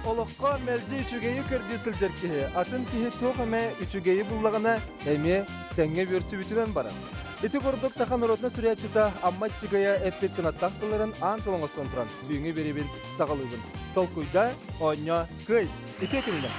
Олыққа мәлжі үшігейі көрдесілдер кеге. Атын кеге тоқ әмі үшігейі бұллағына әме тәңге берсі бүтінен барам. Эти городок сахан родна сүрячыта амматчыгая эппеттен аттақтыларын антылыңызсан тұран. Бүйіңе беребін сағалығын. Толкуйда оня күй. Ите күнді.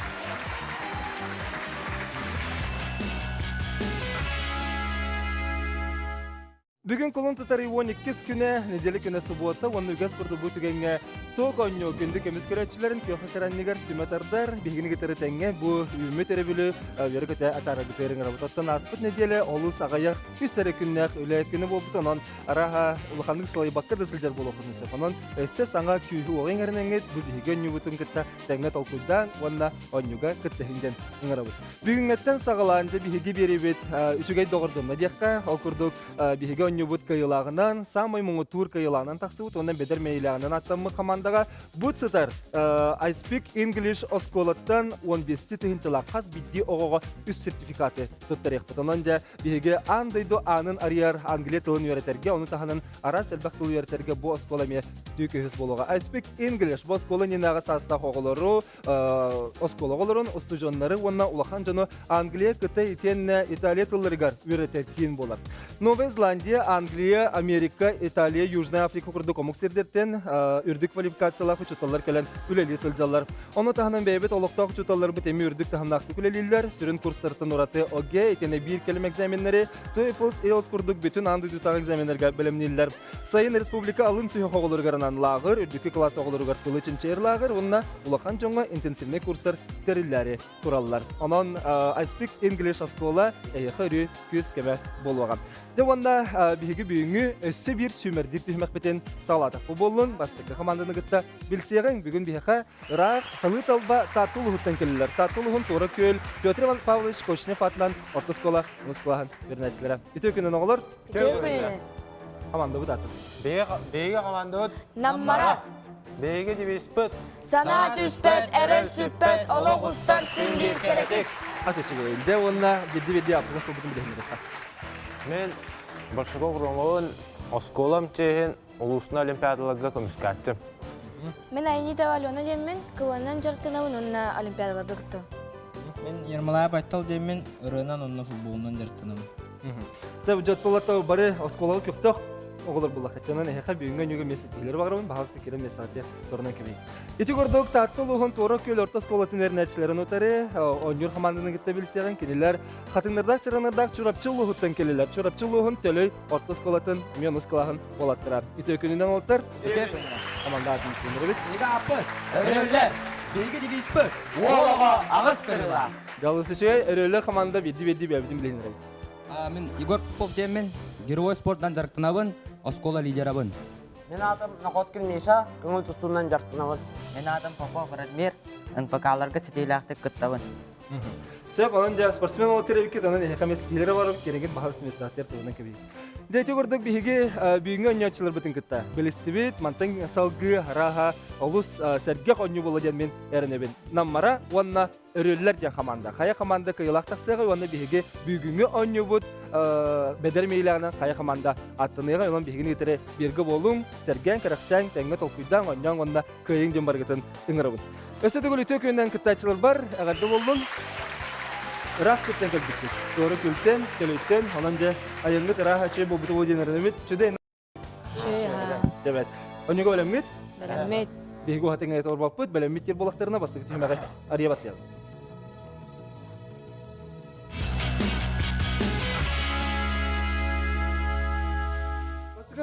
Бүгін қолын тұтары 12 күні, неделі күні суббота, оны үгіз құрды бұл түгенге тоқ ойны күнді көміз көрәтшілерін көқі қараннығар түмәтардар, бігіні кетері тәңге бұл үмет әрі білі вері көте атары күтерін ғырабытаттан аспыт неделі олыс ағаяқ үстері күннәқ өлі күні бол бұтынан араға ұлықандық сылай баққыр дәсілдер бол оқыдың сәпанын өссе саңа күйі оғын әрінәңет бұл бігі өңі бұтын күтті тәңге толқуйдан онына ойнуға күттігінден ғырабыт. Бүгін әттен сағаланжы бігі беребет үшігей доғырдымна дейққа ол күрдік бігі Нюбут кайылағынан, самай мұңы тур кайылағынан тақсыбыт, ондан бедер мейлағынан аттамы командаға бұт сытар I Speak English осколаттан 15-ті түхінчіла қаз бидді оғыға үс сертификаты тұттар еқпіт. Онан жа бігеге андайды анын арияр англия тылын өретерге, оны тағанын арас әлбәқ тылы өретерге бұ оскола ме түйкі хүс болуға. I Speak English бұ оскола ненағы састақ оғылары, оскола оғыларын, ұстыжонлары, онына улахан жоны Англия күті итенне Италия тылырығар өретер кейін болар. Новая Зеландия, Англия, Америка, Италия, Южная Африка күрді комук сердерттен үрдік квалификациялар құчуталар кәлін үлелі сылжалар. Оны тағынан бәйбет олықтақ құчуталар бітемі үрдік тағынақты күлелілер, сүрін курстартын ұраты оге, екені бір келім экзаменлері, TOEFL, IELTS күрдік бүтін анды дүтақ экзаменлерге білімнелілер. Сайын республика алын сүйі оғылырғарынан лағыр, үрдікі класс оғылырғар қылычын чейір лағыр, онына улақан жоңға интенсивне курстар терілері туралар. Онын I Speak English аскола әйіқі үрі күз кеме болуған. Биһиги бүгүнгү өссө бир сүмердик түһмәк бетен салатак болун бастыкы команданы гытса билсегең бүгүн биһиха рах хылы талба татул хуттан келелер. Татул хун тора көл Петр Иван Павлович Кошнев атынан орта школа Москвахан бернәчләре. Итөкүнөн оглар. Команда бу татыл. Беге команда Наммара. Беге дивиспет. Санат үспет, әрер сүппет, олық ұстар сүндір керекек. Атышыгы елде онна бедді апыға сылбытын білемін. Мен Большаков Ромовын осколам чейін улусна олимпиадаларға көміскәттім. Мен Айнита Валена деммен, кыланан жартынауын онна олимпиадаларға күттім. Мен Ермалай Байтал деммен, ұрынан онна футболынан жартынауын. Сәбі жаттылатау бары осколағы көқтіқ оғылыр бұлақ. Әттенен әйқа бүйінген үйге месетлері бағырауын, бағасты керем месатия торынан кебей. Еті көрдік таттыл ұғын торы көл орта сколатын өрнәтшілерін өтәрі, ойныр қамандының кетті білсеген келелер, қатыңдардақ чыранырдақ чурапчыл ұғыттан келелер. Чурапчыл ұғын төлей орта сколатын мен ұскалағын болаттыра. Еті өкінінен олттар? Қаманда атын түсіндірі біт. Неге апыт? Өрелер! Беге дивиспет! Олаға ағыз кырыла! Жалғысы шей, өрелер қаманда бедді бәбідін білейіндірі. Мен Игорь Попов деммен, Герой спорттан жарықтынабын, Оскола лидерабын. Мен атым Нақоткин Миша, көңіл тұстуынан жарықтынабын. Мен Адам Попов Радмир, НПК-ларға сетейлі күттабын. Сөп, оның жа спортсмен ол теребекет, оның әйқамес келері барып, кереген бағалысы местақтер тұрғынан көбейді. Дәйті көрдік бігі бүйінгі өнетшілер бұтын күтті. Білістібет, мантың салғы, раға, олыс сәргек өне болу ден мен әрінебен. Наммара, онына өрелілер ден команда. Қая команда кайылақтақсығы, онына бігі бүйінгі өне бұд бәдер мейліғынан қая команда аттыныға, онын бігіні етері бергі болуң, сәрген, кәріқсәң, тәңгі толқуйдан, онына көйің ден барғытын үңірі бұд. Өсі түгілі төк өнден күттәчілер бар, әғарды болуң. Рах күттен көлбітсіз. Торы күлтен, көлөттен, онанжа айыңғы тыраға чөй бұл бұты өденерін өмет, чөден. Чөй, ха. Дәбәт. Онеға бәлеммет? Бәлеммет. Бейгі уғатың әйті орбаппыт, бәлемметтер болақтарына бастығы түймәғі ария бастыялы.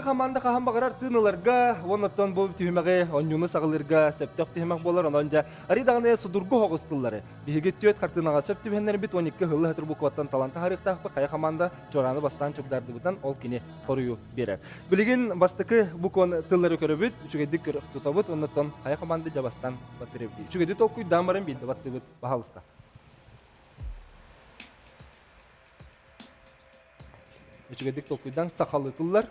Команда қахан бағарар тыныларға, онаттан бұл түймәғі онюны сағылырға сөптіқ түймәқ болар, онанжа аридағыны судурғы хоғыстылары. Бейгі түйет қартынаға сөп түймәнлері біт 12 ғылы ғытыр бұл қуаттан таланты харықтақпы қая команда жораны бастан чөпдарды бұтан ол кені қорыю берер. Білеген бастықы бұл кон тыллары көрі бүт, үшігедік көрі тұта бұт, онаттан қая команда жабастан баттыры бүт. Үшігеді толқуй дамарын білді батты бұт бағалыста. Үшігедік толқуйдан сақалы тыллар.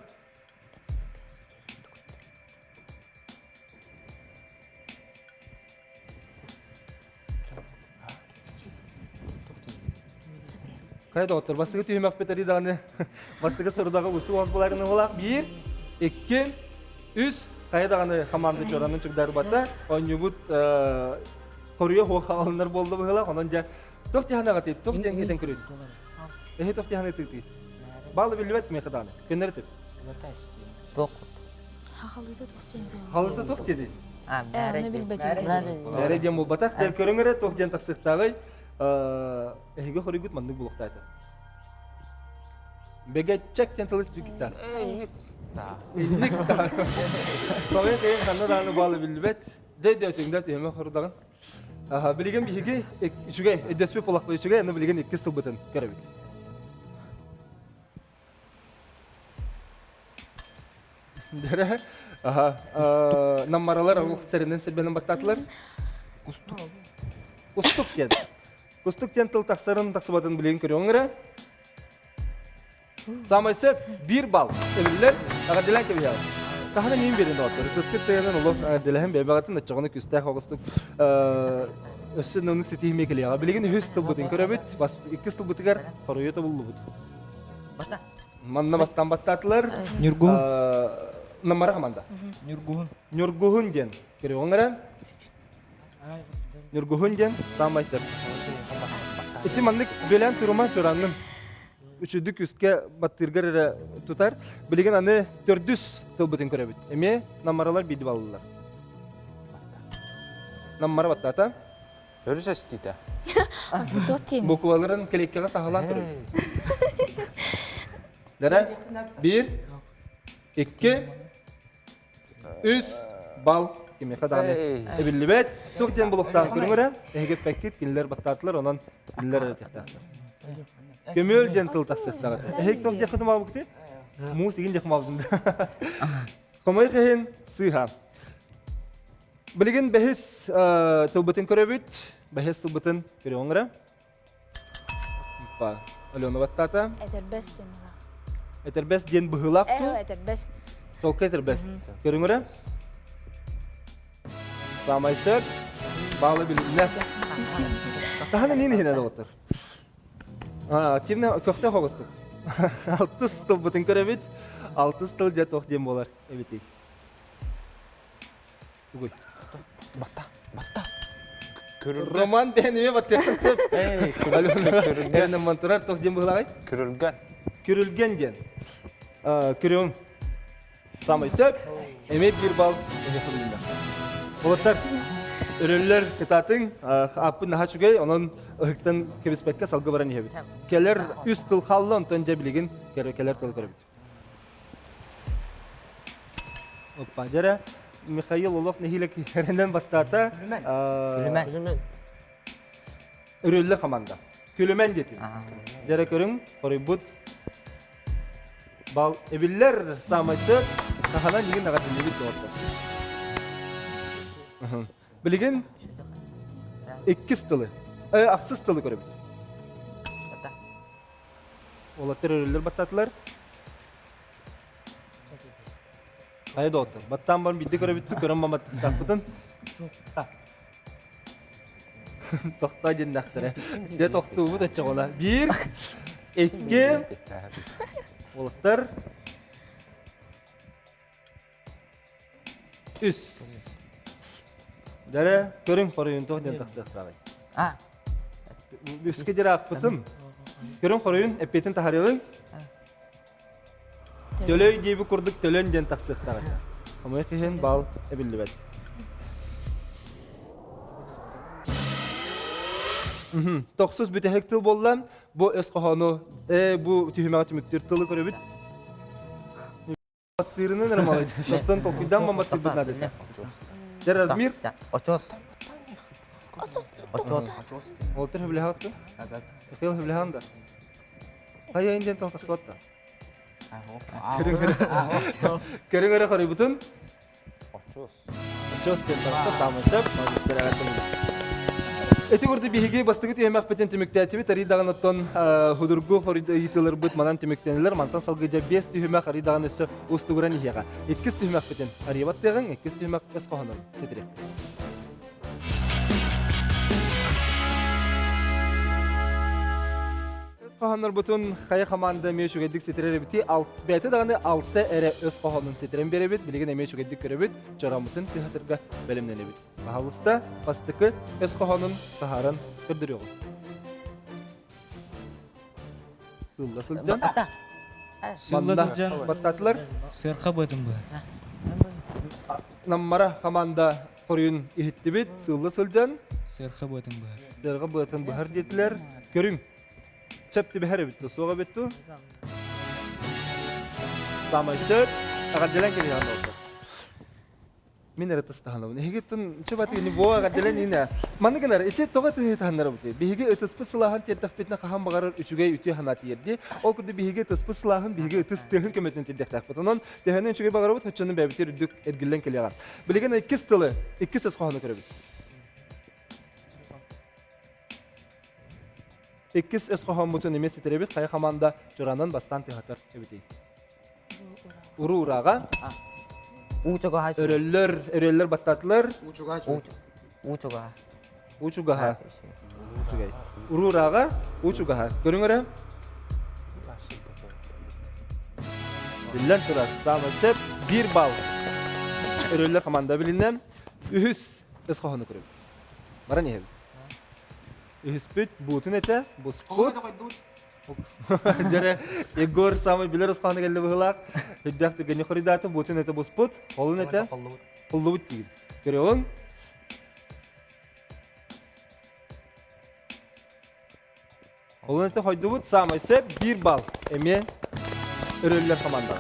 Қайда отыр, бастығы түйімәк бет әридағыны бастығы сұрыдағы ұсты оғыз боларының олақ. 1, 2, 3, Кайдаганы команда жоранын чугдар бата, онюбут Koruya hoğalanlar boldu bıhıla, onunca tohti hana gatı, tohti eten kürüdü. Tohti hana tıktı. Bağlı bilvet mi kadar? Könleri tık. Тоқ. Хахалыта тохтенде. Halıta tohti dedi. Оны билбетер. Nere diye mul batak, der körüngere tohti taksıktağıy. Ehige horuygut mandık buluktaydı. Bege çek çentalıs tükitten. İznik daha. Soğuya kayın kanına dağını bağlı bilvet. Cey diye tüngler tüyeme horudağın. Bilgen bir higi, içüge, edespe polaklı içüge, yanı bilgen ikkis tılbıtın, görevit. Dere, nammaralar ağıl serinden serbenin baktatılar. Kustuk diyen. Kustuk diyen tıl taksarın taksıbatın bilgen körüyorlar. Samaysa bir bal, evliler, ağa dilen kebi yağır. Tahana neyin berinde otur? Kıskıt dayanan olup dilehem bebeğatın da çoğunu küstah oğustuk. Össün önlük setiği mekeli yağı. Bilgin hüs tılbıtın körabit, ikkis tılbıtıgar koruyu da bullu budu. Бата. Manna bastan battatılar. Нюргун. Namara kamanda. Нюргун. Nurguhun gen. Kere onlara. Nurguhun gen. Samaysa. İti mandık bölen turuma çoranın. Üçüdük üstke battırgar tutar. Bilgin anı 400 tılbıtın körabit. Eme namaralar bidi balılar. Namara battata. Hörüs estiyte. Тохтен. Bu kuvaların kelekkele sahalan duruyor. Dere, 1, 2, 3, bal. Kimi kadar ne? Ebillibet. Tuhten buluktan kürüngüre. Eget pekit, killer battatılar, ondan killer ötektatılar. Kömül gentil taksıktağı. Ehek toh yakıdım abukti? Muğuz egin yakım abuzunda. Komayı kehin sığha. Bilgin behis tılbıtın körebit. Behis tılbıtın kürüngüre. Alona battata. Этербест. Eterbes gen bıhılak tu. Этербест. Tolka eterbes. Kürüngüre. Samaysak. Bağlı bilimler. Tahana neyini hine de otur. Timne köfte hoğustuk. 6 stıl bıtın körebit. 6 stıl jet toh diyem bolar. Evet iyi. Bugün. Roman denime batıyorsun sırf. Alona manturar toh diyem bolar. Kürülgen. Kürülgen gen. Kürüğün. Samaysak. Emet bir bal. Olatlar. Ürünler kıtatın. Apın naha çugay. Onun ıhıktan kebispekte salgı varan yehebit. Keller üst tıl hallı ondan cebiligin. Keller tıl körübit. Hoppa jara. Mikhail Olok nehilek herenden battata. Külümen. Ürünler kamanda. Külümen getir. Jara körün. Koribut. Bal ebiller samaysak. Kahanan yigin nagatın yegit doğurtar. Bilgin ikkis tılı. Aksız tılı körübit. Бата. Olatlar ürünler battatılar. Haydi otur. Battan ban biddi körübit tük körün mamat takpıtın. Tohta cendaktır. De tohtu bu da çoğula. 1, 2, olatlar. 3. Dere körün koruyun toh den taksıqtağay. А. Üske jere akpıtım. Körün koruyun epetin tahariyalın. Tölöy gibi kurduk tölön den taksıqtağay. Ama kehen bal ebillibet. Toksuz bütehek tıl bollan bu esqahanu bu tühümeğe tümüktür tılı körübüt. Battırını nere malaydı? Şattan tokuydan mı battırdı nadir? Jere Razmir. Очос. Очос. Olter hüble hattı. Ekil hüble handa. Hayya inden taksıqtağay. Körün öre korubutun. Очос den taksıqtağay samasap. Magister agatın. Eti kurdu bihigi bastıgı tüyemek beten tümüktätibi tari dağın otton hudurgu horida yitilir bıt manan tümükteniler mantan salgıca 5 tüyemek ari dağın ösü ustuguran ihiyaga. 2 tüyemek beten ariyabat dağın 2 tüyemek esqohanır. Setirek. Qohanlar butun xaya komanda meşugedik sitere biti beti dağını 6 ere öz qohanın siteren berebit bilgin meşugedik görebit jaramutun teatrga belimlenebit. Bahalısta bastıkı öz qohanın taharan kırdırıyor. Sılda sılcan. Sılda Battatlar Sırqa bötüm bu. nammara komanda koruyun ihitti bit sılda sılcan. Sırqa bötüm bu. Derga bıtın bahar jetler görüm. Çepti bahar bittu soğa bittu. Sama söz agadilan kiri han oldu. Min era tastahanam. Higitun çabati ni boğa agadilan ina. Manıgınar içe togat hitanlar buti. Bihige ötüs pıslahan tedafitna kaham bağarır üçügey ütü hanati yerdi. O kudu bihige tıs pıslahan bihige ötüs tehın kömetin tedafit. Onun tehinin üçügey bağarır but haçanın bebiti rüdük ergilen kiliyan. Bilgen ikis tılı ikis söz qohanı körübüt. İkis öz qohan butun emesi terebit kaya komanda joranan bastan teatr ebiti. Uru uraga Ucuga ha. öröller battatlar Ucuga. uçugaha. Uru uraga uçugaha. Görüngöre? Billen turar. Sama sep 1 bal. Öröller komanda bilinen ühüs öz qohanı körübüt. Mara ne hebit? Ühüspüt butun ete busput. Jere Igor sama bilir usqanı geldi bıhlaq. Hiddak tügeni xoridatı butun ete busput. Holun ete Kulluwut değil. Görüyorsun? Holun ete hoydubut sama ise 1 bal. Eme öröller komanda.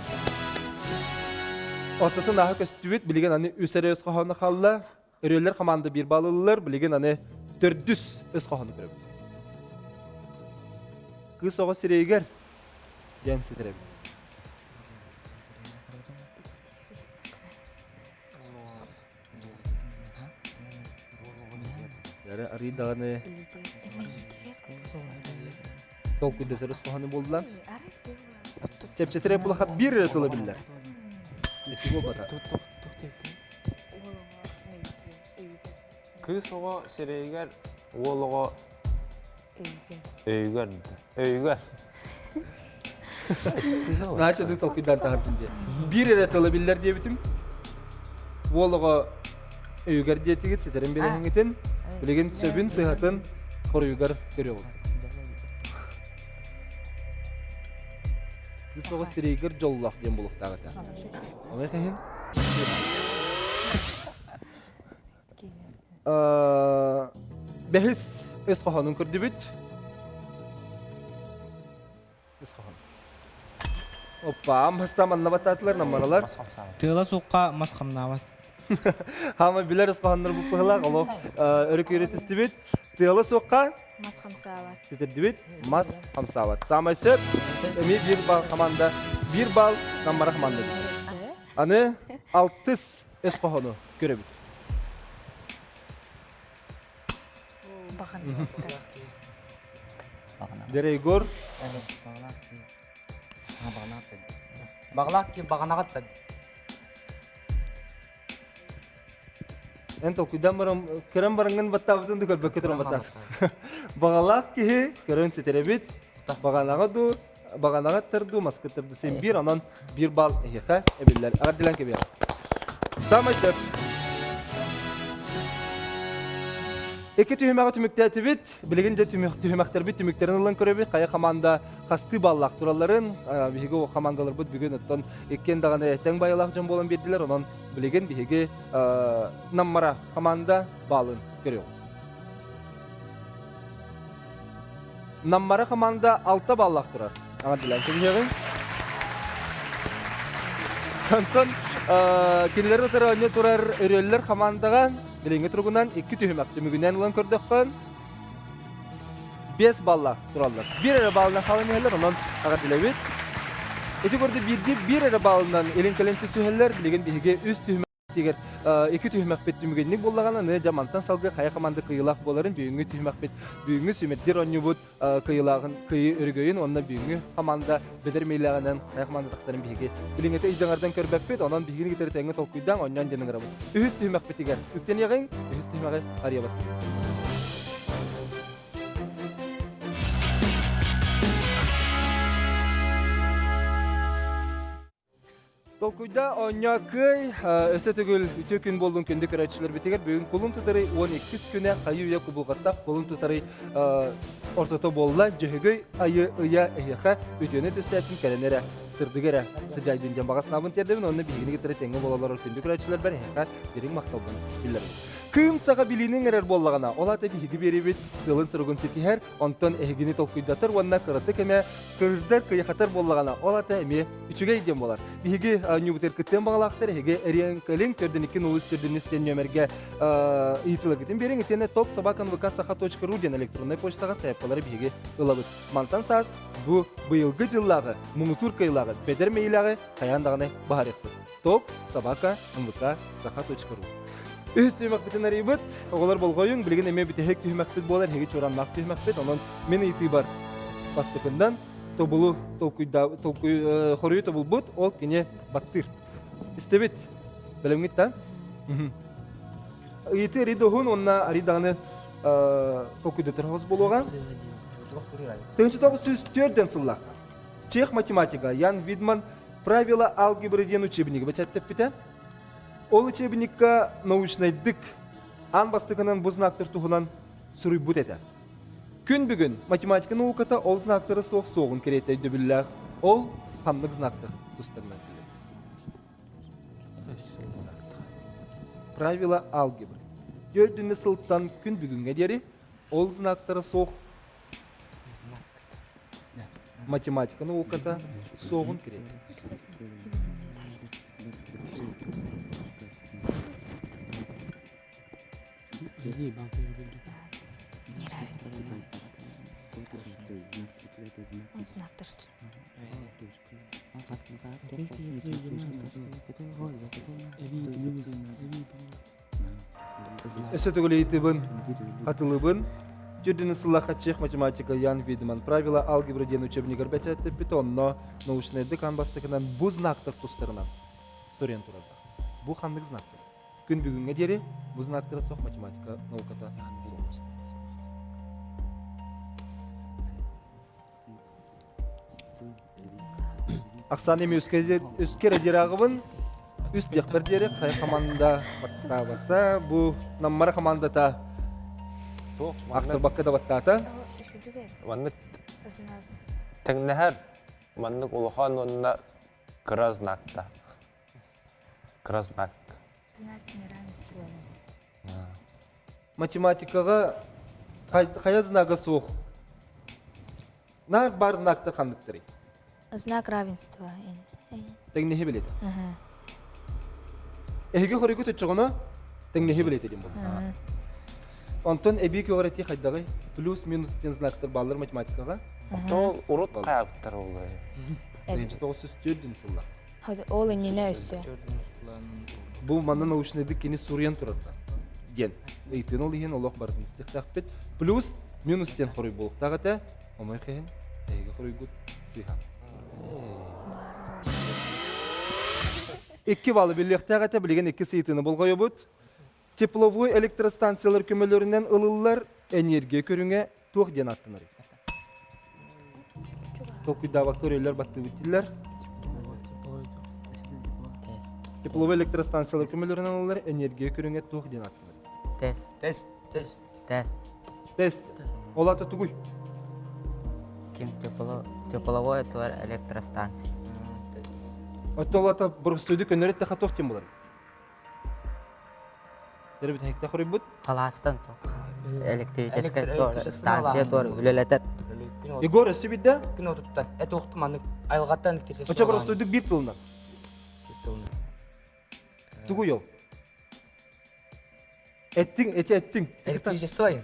Ortasın daha köstübüt bilgen hani üsere öz qohanı qalla. Öröller komanda 1 bal alırlar bilgen hani 400 öz qohanı körüp. Kız oğa sireyger. Gen sitirep. Yara ari dağını Tolku deteriz qohanı boldular. Çepçetirep bulahat 1 rıtılı biller. Neti bol bata. Kız oğa sireyger, oğluğa öyger. Öyger. Naçı da tolkudan tahartın diye. 1 rıtılı biller diye bitim. Volağa öyger diye tigit siterin beri hengitin. Bilegen söbün sıhhatın koruyugar görüyor. Kız oğa sireyger jollaq diyen buluq dağıta. Onu kahin? Behis öz qohanın kürdübüt. Öz qohan. Hoppa, hasta manna batatlar namaralar. Tığla soqqa mas xamnavat. Hama biler öz qohanlar bu pıhlaq, olo örük üretistibit. Tığla soqqa Mas xamsavat. titirdibit, mas hamsavat. Sama söp, emi 1 bal komanda, 1 bal namara komanda. Anı 6 öz qohanı görübüt. Dere Igor, Bağlak ki bağanagat da. en tolkudan barang kerem barangan batabutun dukar beketuran batas. Bagalak ki keren siterebit, baganaga terdu masket terdu sem 1 anan 1 bal eheka ebiller. Agar dilan kebiya. Sama sep. İki tühümek tümüktetibit, bilgince tühümekler bit tümüklerin ılan körübit, kaya komanda kastı ballak turalların, bihigi o komandalar bud bugün ötten ikken dağına ehten bayalak jön bolan berdiler, onun bilgin bihigi nammara komanda balın görüyor. Nammara komanda 6 ballak turar. Ama dilen kebiyeğin. Kanton kinler oturanya turar örüller komandagan bilingi turgundan 2 tühümek tümügünden ulan kördükkan 5 balla turallar. 1 ere balına kalan yerler ondan ağa dilebit. Eti gördü bir ere balından elin kalenti süheller bilgin bihige üst tühümek tiger 2 tühümek bet tümügünlik bollagana ne jamantan salgı kaya komanda kıyılak boların büyüngü tühümek bet büyüngü sümettir onyubut kıyılağın kıyı örgöyün ondan büyüngü komanda bedermeylağından kaya komanda taksarın bihige bilingete izdangardan körbek bet ondan bihigini giteri tenge tolkuydan onyan jeneng rabut ühüs tühümek betiger ükten yağın ühüs tühümek arıyabat Толкуйда оня кый өсө түгүл үтө күн болдун күндү көрөчүлөр битигер бүгүн кулун тутары 12 күнө кайы уя кубулгаттак кулун тутары ортото болла жөгөй айы ыя эхеха үтөнө төстөтүн каленере сырдыгера сыжайдын жамбагасынабын тердебин онны бигини гитре теңге болалар күндү көрөчүлөр бар эхеха дерин макталбын билер. Кым сага билинин эрер боллагана олата биги берибит сылын сыргын сетихер онтон эхигини толкуйдатыр онна кырыты кеме кырдар кыяхатар боллагана олата эми үчүгө идем болар. Биги ньюбутер кыттен багалактар эге эриен калин төрдөн 2 нулус төрдөн үстен нөмерге итилгитин берин итене top@vk.saha.ru ден электронный почтага саяпкалары биги ылабыт. Мантан саз бу быйылгы жыллагы муңутур кыйлагы бедер мейлагы каяндаганы баарекпит. top@vk.saha.ru Үстүмәк битенер ибет, оголар болгоюң, билген эме битехек түймәкпит болар, хеге чоранмак түймәкпит, онон мен ити бар. Бастыкындан тобулу толкуйда, хорую тобул бут, ол кине баттыр. Истебит. Белемгит та? Ити ридохун онна аридаганы толкуйда терхоз болган. Тенчи тогу сүз төрден сыллак. Чех математика, Ян Видман правила алгебры ден учебнигы бачаттып бите. Ол учебникка научный дык ан бастыгынан бу знактар тугунан суруй бут эте. Күн бүгүн математика науката ол знактары соғын керетей дөбүлләр. Ол ханлык знактар тустарынан келет. Правила алгебры. Төрдүнү сылттан күн бүгүнгө дери ол знактары соқ математика науката соғын керетей. Знактар что? Эсэ төгөлейтибин, катылыбын, жүрдүнү сыллаха чех математика Ян Видман правила алгебры ден учебнигер бечетти питонно научный декан бастыгынан бу знактар тустарынан сорен турат. Бу хандык знактар. Күн бүгүнгө дери бу знактар соқ математика науката соқ. Аксан эми өскер дерагыбын үст якпер дери кай команда бата бу наммара командата актор баккада баттата Ванны Знак. теңнәһәр маннык улахан онна кразнакта. Кразнак. Знак неравенства. математикага кая знага соқ. Нар бар знактар хандыктыры. Знак равенства. Теңнеһи билет. Ага. Эге хорыгы төчөгөнө теңнеһи билет дим бу. Онтон эби көөрөти хайдагы плюс минус тен знактар баллар математикага. Тол урут каяктар улы. Биринчи тогуз төрдүн сылла. Хadi ол эне өсө. Бу манна научный дик кини сурьян турата. Ген. Эйтен ол иген олох бардын истихтакпет. Плюс минус тен хорый болук тагата. Омай хен. Эге хорый гут сиха. Икки балы биллектагата билген икки сейтini болгойбут. Тепловой электростанциялар көмөлөрүнөн ылылар энергия көрүнгө тух ден аттынар. Токуйдава көрөлөр батты биттилер. Тепловой электростанциялар көмөлөрүнөн ылылар энергия көрүнгө тух ден аттынар. Тест. Тест. Олата тугуй. Ким тепловой туар электростанция. Оттолата бурстуйду көнөрөт таха тох тем болар. Дербит хекта хорибут. Халастан ток. Электрическая станция туар үлелетер. Егор өсүбидде. Күн отуптар. Эт оқтыманнык айылғаттан кирсес. Оча бурстуйду бир тылына. Тугуй. Эттиң. Электричество айын.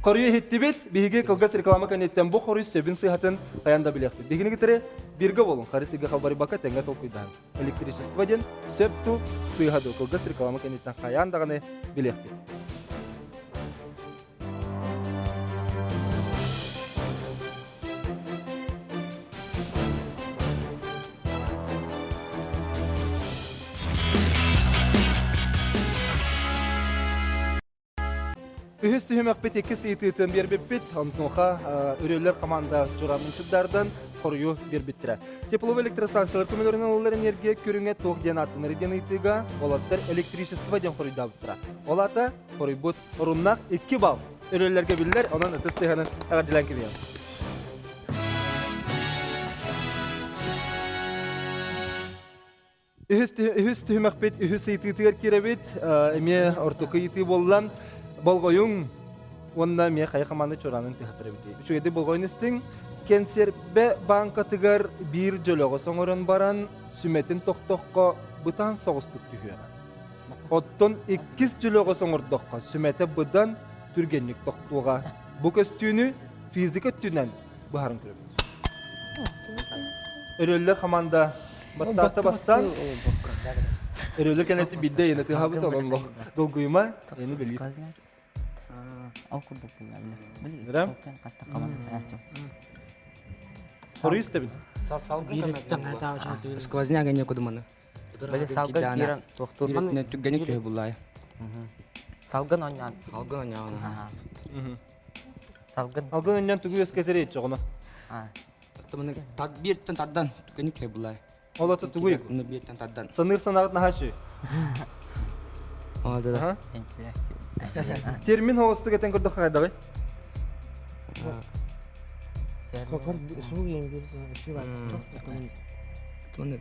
Корую хиттибит, биге кылгас реклама канеттен бу хорус сөбүн сыйхатын каянда билekti. Бигини гитре бирге болун, харысыга халбары бака тенге толкуйдан. Электричество ден сөпту сыйхаду кылгас реклама канеттен каяндаганы билekti. Ühüs tühümek iki sıytığıtın bir bit, ontuğa ürüller komanda juranın çıdardan koruyu bir bittire. Teplov elektrostansiyalar kömürlerinin oğullar energiya körüne toğ diyen atınları diyen itiga, olatlar elektrичество diyen koruyu da bitire. Olata koruyu bud orunnak 2 bal. Ürüllerge bilirler, onun ötüstüğünün ağırdilen kiriyor. Ühüs tühümek bit, ühüs sıytığıtır kirebit, eme ortuqı iti bollan, bolgoyun, onda me kayqamanı çoranın tihatırı biti. Üçügedi bolgoyun istin, Kenser be bankatıgar bir jölögö soňoran baran sümetin toqtoqqa bıtan soğustuk tühüyor. Otton 2 jölögö soňordokqa sümete bıdan türgenlik toqtuğa. Bu köstüğünü fizika tünen baharın kürüp. Örüller komanda battata bastan. Örüller keneti bidde yine tihabı salonlo. Dolguyma yeni bilir. Au kurduk bunlarla. Nirem? Kasta kalan tascam. Soru istebin. Салгын сквозняк не кудуманы. Böyle salgın giren doktor. Биретне түггене көй булай. Salgın oynan. Алгын яна. Salgın. Algın önden tügü esketeri etçe ona. Ha. Тымны так бирттен тардан түггене көй булай. Olata tügü yık. Уны бирттен тардан. Sanırsan ağıt nahaşı. Ада да. Termin hoğustuk eten kurduk kaydağı. Тымны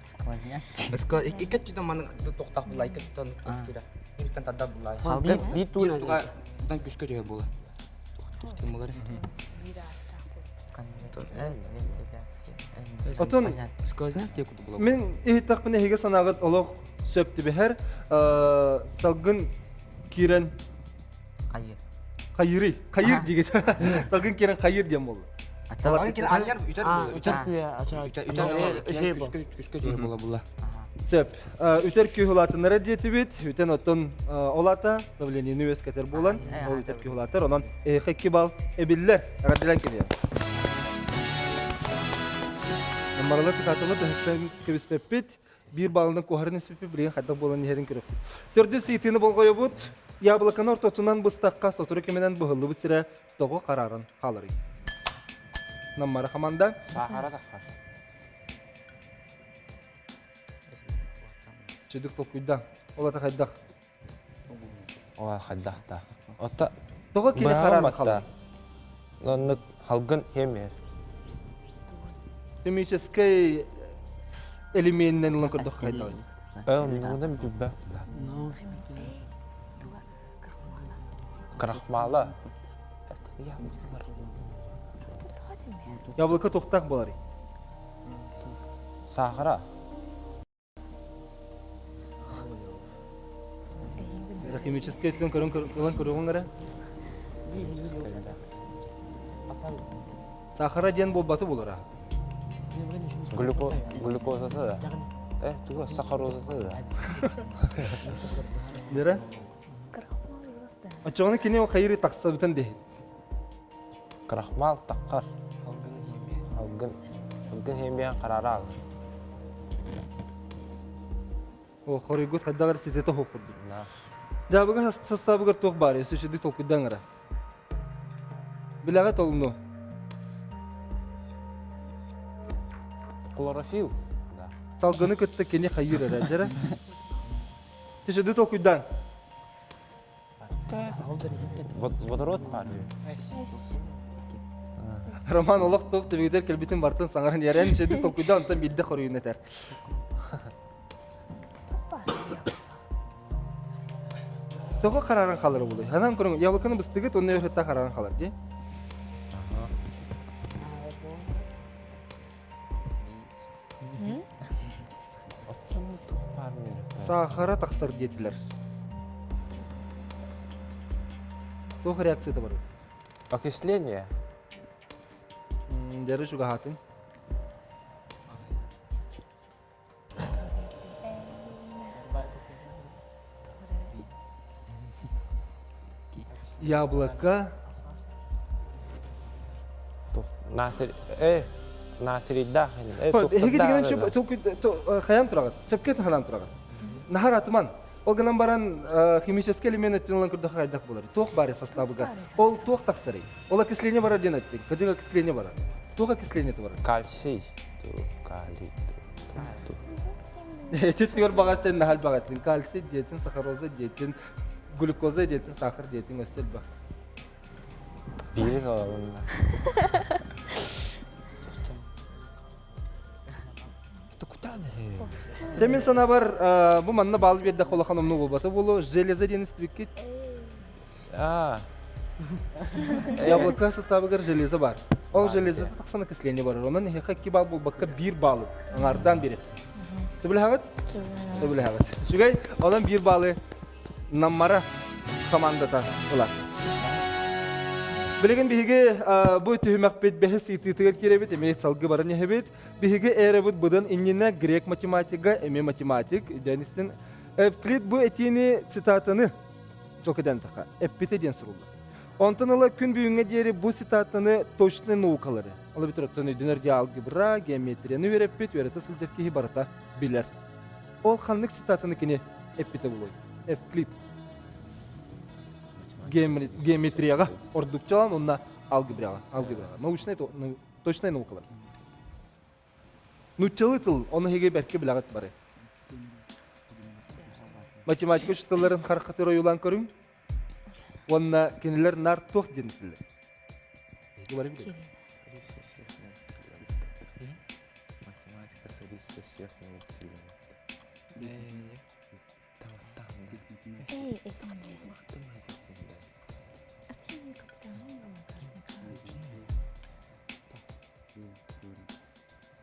Сквозняк. эско икет түдөн маны токтак булай, икет түдөн кира. Бирттен тардан булай. Salgın. Туга тан күскө жөө була. Токтун булар. Otun Сквозняк тек куду була. men ihtak bine hege sanağıt oluq söptü biher. Salgın kiren Hayır. kayırı. Kayır diye. Salgın kiren kayır diyen oldu. Салгын кир алгар үтөр була. Үтөр. Үтөр. Үтөр күскө жөө була була. Söp. Üter kühülatınlara diyeti bit. Üten otun olata. Davleni nüveskater bulan. O üter kühülatır. Onun hekki bal ebiller. Ağırdilen kiriyor. Numaralı tıkatılı da hüsnemiz kebis bir balının koharını sepip bilen hatta bolan yerin kırıp. Tördü sitini bolgoyu but. Yablakın ortasından bıstaqqa soturu kemenen bıhıllı bir sıra toğu kararın kalırı. Numara hamanda. Sahara da var. Çocuk tokuydan. Olata haydak. Ola haddahta. Otta Toğu kene kararın kalır. bahamata. Nonuk halgın hemer. Химический элементнен улан көрдөх хайдаа. Нугундан билбэ. Крахмала. Яблоко тоқтақ болар. Сахара. Химический тен көрөн көрөнгөрө. Сахара ден болбаты болар. Глюкозасы да. Туга сахарозасы да. Дера? Ачоны кине о хайры такса битен де. Крахмал таққар. Халгын хембиян қарара. О хоригут хаддагар ситете хокуд. Жабыга составыгар ток бар, сөшүдү толкудаңара. Билага толуну. Хлорофилл. Салгыны көттө кине хайры жара. Сөшүдү толкудан. Водород бар. Роман олох ток тебегдер келбитин бартын саңаран яран сөшүдү толкудан антан билде хоруйнетер. Тоғы қарарын қалыры болды. Анам көрің, яблоканы бістігіт, оны өретті қарарын қалыр, де? Сахара тақсыр детілер. Тоғы реакцияты бар. Окисление. Дәрі жүгі хатын. Яблоко. Натрийда. Хеге деген шөп хаян тұрағат. Сөпкет халан тұрағат. Нахар атыман. Ол гынан баран химический элемент olan курда хайдак болар. Тох бары составыга. Ол тох таксырый. Ол окисление бар ден аттык. Кадыга окисление бар. Тох окисление бар. Кальций. Калий. Эти баға сен нахал бағатын. Кальций диетин, сахароза диетин, глюкоза диетин, сахар диетин өстел ба. Бири салабында. Темен сана бар, бұ манна балы берді қолы қанымны болбаты болу, железа ден істібекке. Яблоко составыгар железа бар. Ол железа тақсан окисление бар. Онан хеқки бал болбаққа бір балы аңардан береді. Сөбілі хағыт? Сөбілі хағыт. Шүгей, одан бір балы наммара командата олар. Білеген бігі бұй түйімәк бет бәхі сыйтығыр керебет, әме салғы барын ехебет. Бігі әрі бұд бұдан иннені грек математика, әме математик. Дәністен Евклид бұ әтені цитатыны жоқыдан тақа, әппеті ден сұрулды. Онтан ала күн бүйінге дері бұ цитатыны точны наукалары. Ала бітір оттаны дүнерге алгебра, геометрияны вереппет, вереті сылжевкеhi барата білер. Ол қанлық цитатыны кені әппеті бұлой. Евклид. Геометрияға ордукчалан, онна алгебраға. Научный, точный наукалар. Нучалы тыл, оны хеге бәрке білағат бары. Математика ұшытыларын қарқатыр ойылан көрің, онна кенелер нар тоқ денісілер. Математика сырысы сиясының өткілі.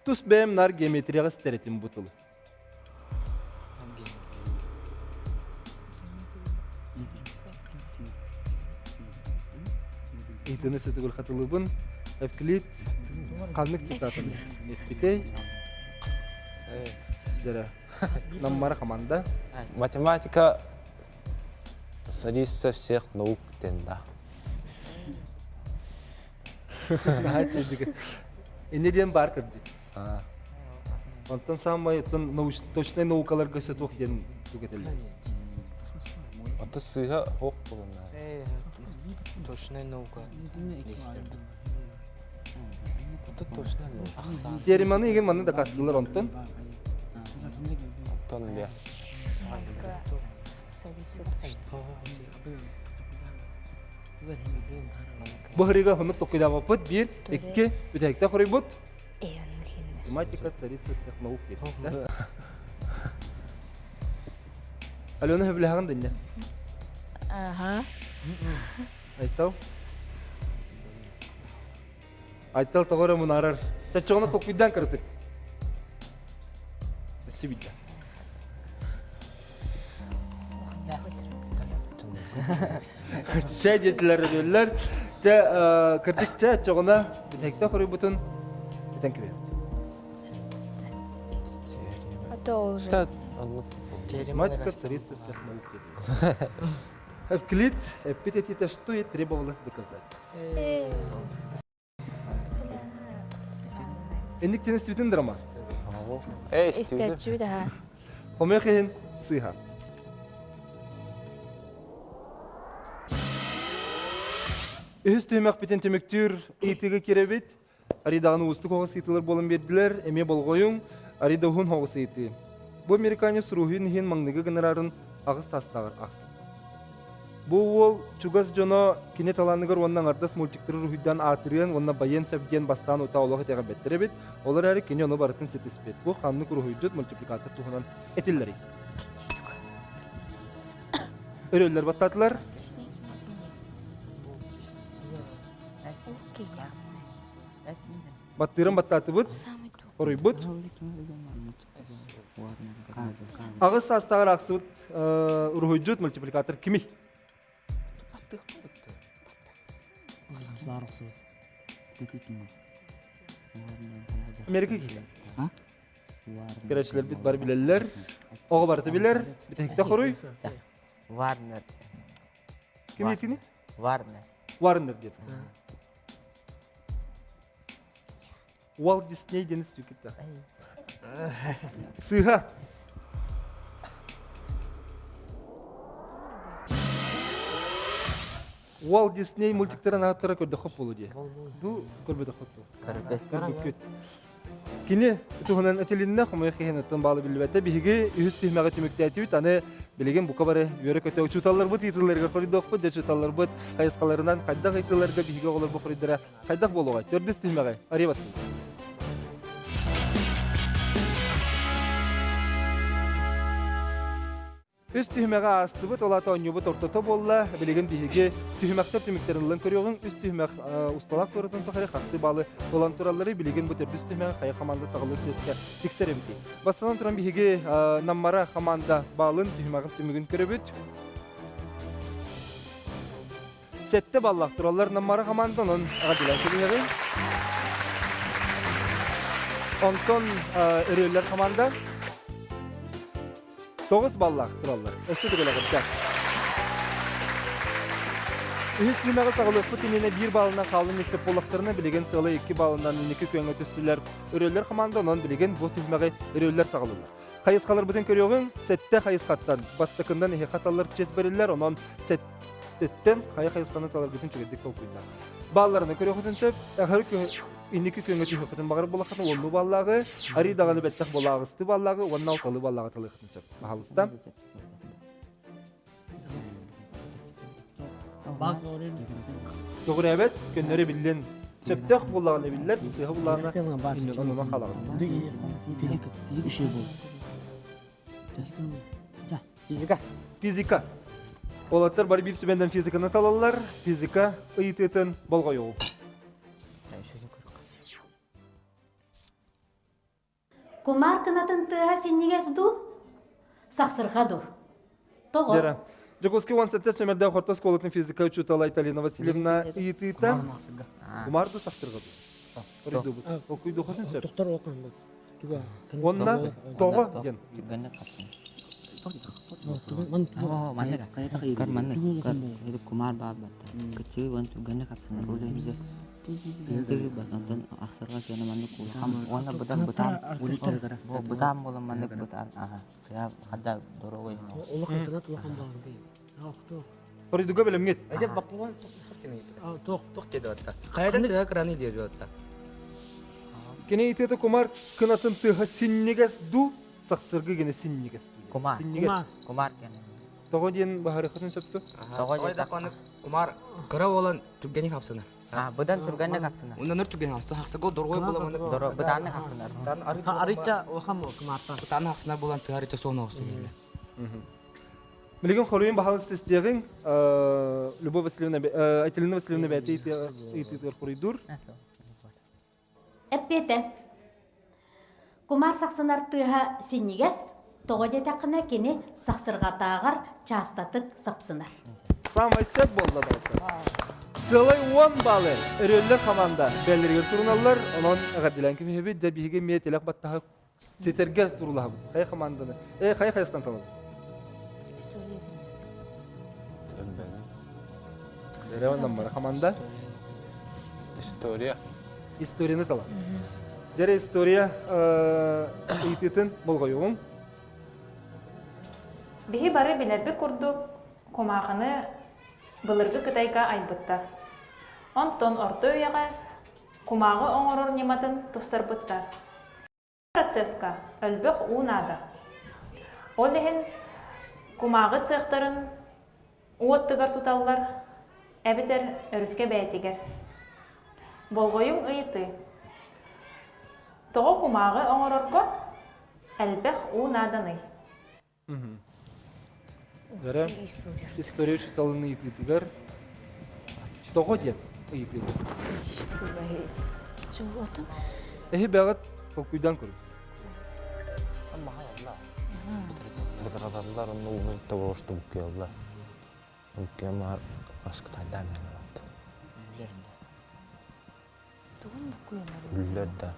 Тус бәйім нар геометрияға стеретім бұтылы. Итіні сөтігіл қатылы бұн, Евклид, қанлық цитатын. Нетпетей, жәрі, наммара команда. Математика сырысы всех наук денда. Энеден бар кірді. Онтан самай точный наукалар көсі тоқ ден түгетелді. Оты сыға хоқ болуна. Точная наука. Оты точно наука. Тереманы еген маны да кастылар онтан. Оттан бе. Бұхыриға хүніп тоқидағы бұд, бір, екі, бүтәкті құрай бұд. Математика, сарится, сех наук дейді. Алена хөбілі хағын дәнне? Айтал? Айтал тағыры мұн арар. Чачығына тоқидан кірдік. Өсі бейді. Чай детілер өділер. Кірдік чай чағына бүтәкті құрай бұтын. Бүтән кебе. Это уже. Математика, сарится, всех наук дейді. Евклид, эпитетита, что ей требовалось доказать. Энник тенес твитин драма. Истячу, да. Хомехен сыха. Үхіс түймәк бітен төмектүр итігі керебет. Аридағыны ұсты қоғыс итілер болын берділер, әме болғойын, аридағын қоғыс иті. Бұл американец рухын хен маңнығы генерарын ағыз састағыр ақсы. Бұл ол чугас жоно кене таланығыр оннан ардас мультиктері рухыдан атырын, онна байен сөбген бастан ұта олығы тәға бәттірі бет, олар әрі кене оны барытын сетіспет. Бұл қанлық рухыджет мультипликатор тұғынан етілдері. Өрелер баттатылар. Баттырын баттаты бұд, орой бұд. Ағыз састағыр ақсы бұд, рухыджет мультипликатор кімі? Америка келген. Керечілер бит бар білелер, оғы барты білер, бітәкті құрой. Варнер. Кім етіні? Варнер. Варнер деді. Уолт Дисней дені сөкетті. Сыға. Walt Disney мультиктерін ағаттара көрді қоп болу де. Ду көрбеді қопту. Көрбет. Кини туһунан этилинне хомой хихенеттен балы билбетте биһиги үһүс тихмәгә түмүктәтүт аны билеген бука бары йөрәк өтә учуталлар бу титулларга коридок бу дечуталлар бу хайскаларынан кайда гайтыларга биһиге олар бу коридора кайда болуга төрдүс тихмәгә арибат. Үс түймәгә астыбыт олата оньюбут ортото болла, билеген биһиге түймәктәр түймәктеринлән көрүгөн үс түймәк усталак көрүтөн тохары хасты балы olan тураллары билеген бу төрдүс түймәгә хая команда сагалыр тескә тиксеребити. Басынан туран биһиге наммара команда балын түймәгә түймәген көрөбүт. Сетте баллак тураллар наммара команданын агадылар кебелери. Онтон өрөлөр команда 9 баллақ тұралар. Өсі дүгілі ғырчақ. Үхіс дүмәғі сағылы құтынені 1 балынан қалын мектеп болақтарына білеген сылы 2 балынан 2 күйіңі түстілер өрелер қаманданын білеген бұл дүмәғі өрелер сағылылар. Қайысқалар бұтын көріуің сәтті қайысқаттан, бастықындан еге қаталар чес берілер, онын сәттен қайысқаны талар бұтын чөгедік қолқыйда. Балаларына көріу құтыншып, Инники көңө түйөкөтөн багыр болакатын оллу баллагы, ари даганы беттек болагысты баллагы, оннал калы баллага талыктын. Бахалыста. Тогур эбет, көннөрү билден чөптөк боллаганы биллер, сыгы боллагына иннен онунан калагы. Физика şey bu. Fizika. Физика. Олаттар бар бир сүбенден физиканы талалар, физика ыйтытын болгойу. Kumar kınatın tığa sinniges du, saksırga du. Toğu. Жара. Жокоски университет сөмерде хортас колотын физика учутала Италина Васильевна ыйтыта. Кумарду сактыргы. Орыды бу. Окуйду хотын сер. Doktor okan bu. Tuga. Онна тоғы ген. Түргенде капсын. Man О, маннек. Кар маннек. Кар это кумар баб бата. Кечи вон түргенде капсын. Роле бизе. Билдеги батан аксарга кene маннек улам. Оны бутам. Улитер кара. Бутам болам маннек бутам. Ага. Я хадда дорогой. Allah kanat ulakam bağlı değil. Yok. Орыдуга белемгет. Ayda bakıvan tok dedi hatta. Kayadan tığa kırani diyor hatta. Кене итета кумар кынатын тыга синнигес ду, саксыргы гене синнигес ду. Кумар. Кумар кene. Того ден бахары хатын сөптү. Тоғай да қаны Kumar kıra olan Türkgeni kapsana. Budan түргенде капсына. Ondan nur Türkgeni kapsana. Haksıgo dorgoy bulan. Дoro буданны капсынар. Арича охам Kumar'ta. Butanı haksınar bulan tı arича соны осты geldi. Билеген холуин бахалы стестеген Любовь Васильевна, Айталина Васильевна бәте итетер коридор. Эппетен. Kumar saksınar tığa sinniges, toğu detakına kene saksırga tağır çastatık sapsınar. Самый сет болды да. Сылай 10 балы. Өрөллөр команда белгилер суруналар, онон гадилан кимеби де биге метелек баттагы сетерге турулабы. Кай команданы. Кай кайстан талат. Ревандан бар команда. История. Историяны талат. Дере история итетин болгоюгум. Bihi bari bilerbe kurduk, komağını bılırgı kıtayga aybıttar. Onton orta öyağa komağı oңорор неmatın tuhsarbıttar. Proceska ölbük uğnada. O lihin komağı цехтарын uğuttıgar tutallar, ebiter örüske bəytiger. Bolgoyun ıyıtı. Toğu komağı oңорорko ölbük uğnadanı. Жара история читалыны итетигер. Того ден итет. Бәгат окуйдан көрү. Бытыраталар onu onu табылышты букелла. Букемар аскытайдан менат. Үллердә.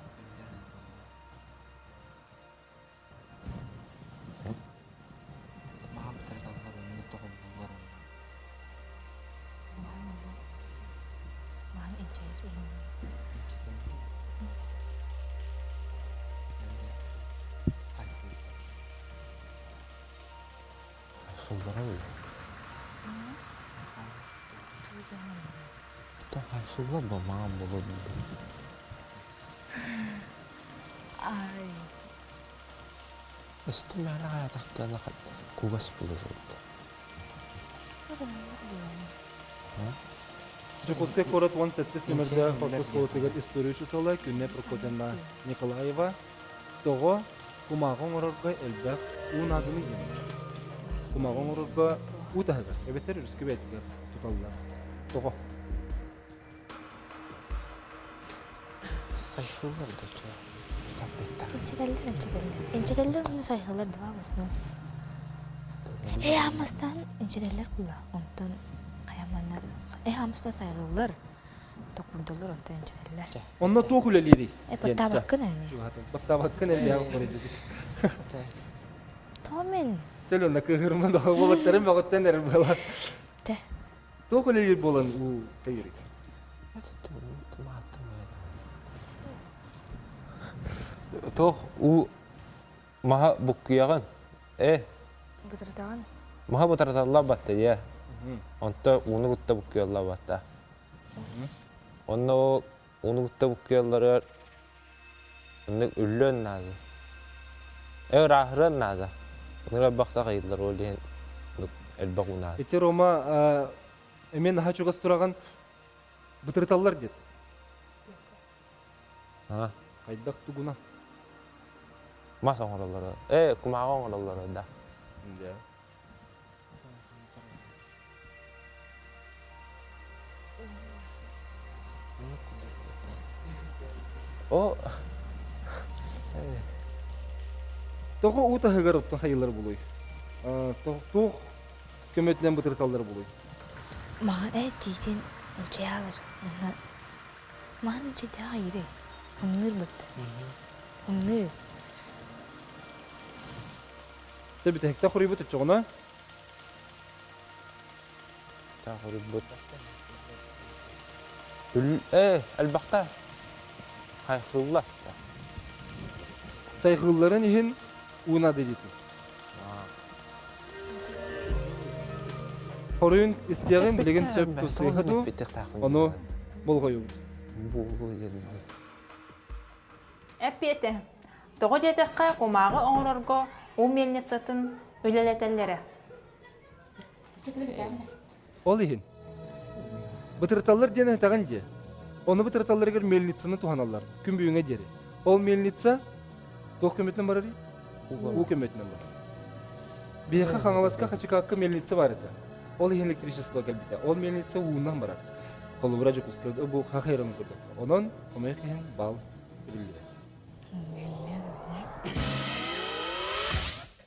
Та хайхылла бамаан болуду. Ай. Исти мәлі ғаятақтаны кубас болуду. Чекуске корот 17 номерде Хоркус колотыгар история чутала күнне Прокопьевна Николаева. Того кумагон орорга элбэх уун адыны ген. Кумагон орорга утахагар. Эбетер үрскү бетигер туталла. Того. Сайхыллар да ча. Капетта. İnçedeller bunu sayılar dua var. Amastan inçedeller kula. Ondan kayamanlar. Amastan sayılar. Tokundalar ondan inçedeller. Onna tokuleliri. Batta bakın yani. Batta bakın el yağı koydu. Tamamen. Çelo nak hırma da bolatlarım bagottan erim bala. Te. Tokulelir bolan u kayırı. Тоқ у маха буккияған. Бутырдаған. Маха бутырдалла батты я. Онта уны гутта буккиялла батта. Онна уны гутта буккияллары үллөн назы. Рахырын назы. Ныра бақта қайдылар ол дейін әлбақ уназы. Эти Рома эмен хачугас тураган бутырталлар дед. Кайдак тугуна. Мас оңыралары. Кумаға оңыралары да. О. Тоғы ута хыгар оттан хайылар болой. Тоқ көмөтінен бутырталлар болой. Mağa deyden önce alır. Mağın önce de hayır. Hımnır bıttı. Hımnır. Tabi tehekta xuri bu tutçoğuna. Ta xuri bu. Elbaqta. Hayxıllar. Sayxılların ihin uğuna dediydi. Xoruyun isteyağın bilgin söp tusıyıqıdu. Onu bol koyuyor. Әппеті. Тоғы жетіққа құмағы оңырырға о мельницатын өлелетелері. Ол иhin. Bıtırtallar diyene tağın diye. Onu bıtırtallar eğer melnitsini tuhanallar. Küm büyüğüne deri. Ol melnitsa toq kömetinden barari. U kömetinden var. Biyaqa xanalaska kaçık hakkı melnitsi var edi. Ol ihin elektrичество gelbite. Ol melnitsa uğundan barar. Kolu vuracak uskıldı. Bu xaxayranı kurdu. Onun omayaq ihin bal bildi.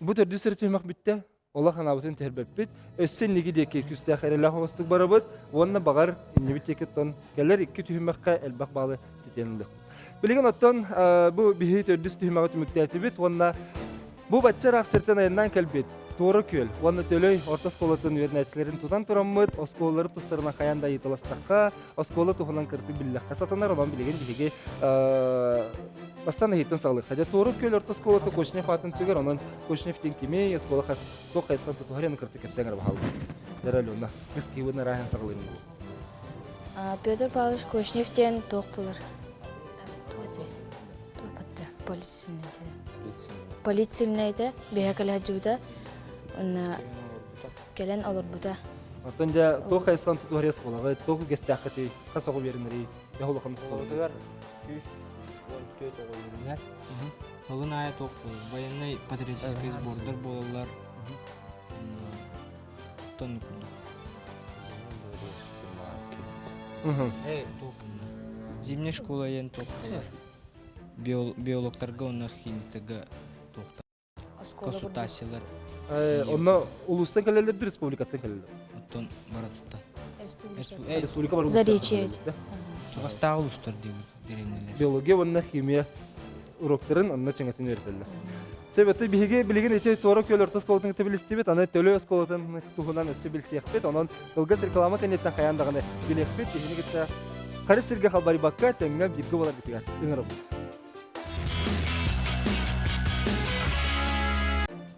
Bu türlü sürü tüymek bitti. Ola xanabıtın terbep bit. Össen ligi deki küstü xerela hoğustuk barabıt. Onunla bağır inni biteki ton. Geller iki tüymakka elbaq bağlı sitenildi. Bilgin otton bu bihi tördüs tüymek tümükteydi bit. Onunla bu batçar aksırtan ayından kelbet. Doğru köl. Onunla tölöy orta skolatın üyernetçilerin tutan turamıt. O skolaları tustlarına kayanda yıtılastakka. O skola tuhunan kırtı billakka satanlar olan bilgin bilgi Бастан хейтен сағылық. Хадя тору көл орта сколаты Кошнев атын сөгер, оның Кошневтен кеме, скола тоқ қайсқан тұтуғарен кірті кепсәңір бағалы. Дәрәлі онна, қыз кейуіне рахын сағылырын бұл. Петр Павлович Кошневтен тоқ болар. Полицилнейді, бейхәкәлі хаджыбыда, келен олар бұда. Артан жа тоқ қайсқан тұтуғарен сколаға, тоқ гесті ақыты, қасоғы берінері, яғылы қаны сколаға. Олын ая тоқ бол. Военный патриотический сбордар болалар. Тон Зимняя школа ен тоқ болар. Биологтарға, оны химиктігі тоқтар. Консультациялар. Онна улустан кәлелерді, республикаттан кәлелер. Оттон баратыта. Республика бар. Заречье. Çoğastağ uluslar derinler. Biologiya ve kimya urokların onunla çengetin öğretirler. Sebeti bilgi bilgin eti doğru köy orta skolatın tebilisi bit, ana tölö skolatın tuhunan üstü bilsiyek bit, onun ılgıt reklama tenetten kayandağını bilek bit, ihini gitti. Karı sirge halbari bakka tengem bilgi olar bitigar. Ünürüm.